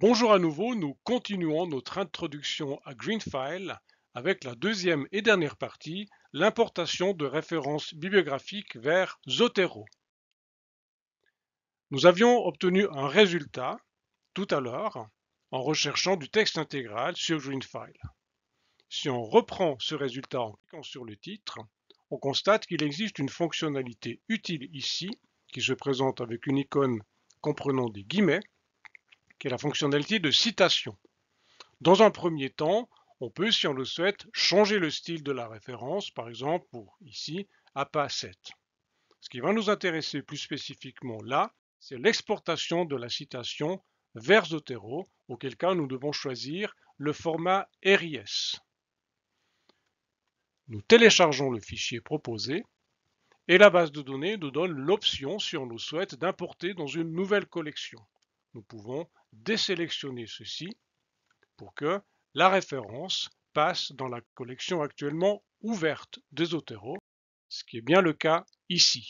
Bonjour à nouveau, nous continuons notre introduction à Greenfile avec la deuxième et dernière partie, l'importation de références bibliographiques vers Zotero. Nous avions obtenu un résultat tout à l'heure en recherchant du texte intégral sur Greenfile. Si on reprend ce résultat en cliquant sur le titre, on constate qu'il existe une fonctionnalité utile ici, qui se présente avec une icône comprenant des guillemets, qui est la fonctionnalité de citation. Dans un premier temps, on peut, si on le souhaite, changer le style de la référence, par exemple pour ici APA 7. Ce qui va nous intéresser plus spécifiquement là, c'est l'exportation de la citation vers Zotero, auquel cas nous devons choisir le format RIS. Nous téléchargeons le fichier proposé et la base de données nous donne l'option, si on le souhaite, d'importer dans une nouvelle collection. Nous pouvons désélectionner ceci pour que la référence passe dans la collection actuellement ouverte de Zotero, ce qui est bien le cas ici.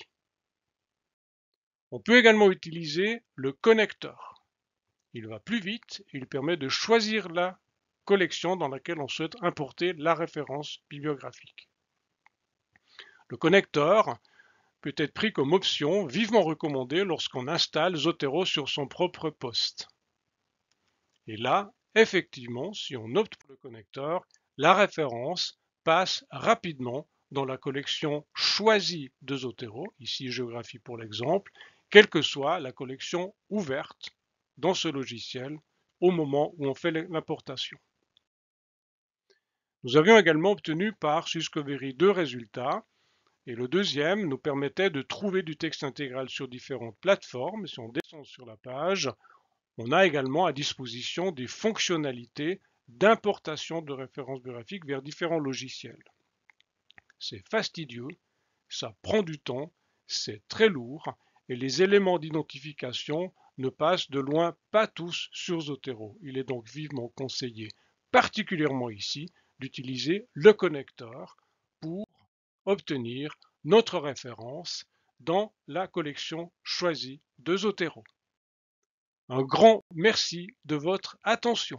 On peut également utiliser le connecteur. Il va plus vite et il permet de choisir la collection dans laquelle on souhaite importer la référence bibliographique. Le connecteur peut être pris comme option vivement recommandée lorsqu'on installe Zotero sur son propre poste. Et là, effectivement, si on opte pour le connecteur, la référence passe rapidement dans la collection choisie de Zotero, ici géographie pour l'exemple, quelle que soit la collection ouverte dans ce logiciel au moment où on fait l'importation. Nous avions également obtenu par Suscovery deux résultats, et le deuxième nous permettait de trouver du texte intégral sur différentes plateformes. Si on descend sur la page, on a également à disposition des fonctionnalités d'importation de références bibliographiques vers différents logiciels. C'est fastidieux, ça prend du temps, c'est très lourd et les éléments d'identification ne passent de loin pas tous sur Zotero. Il est donc vivement conseillé, particulièrement ici, d'utiliser le connecteur pour obtenir notre référence dans la collection choisie de Zotero. Un grand merci de votre attention.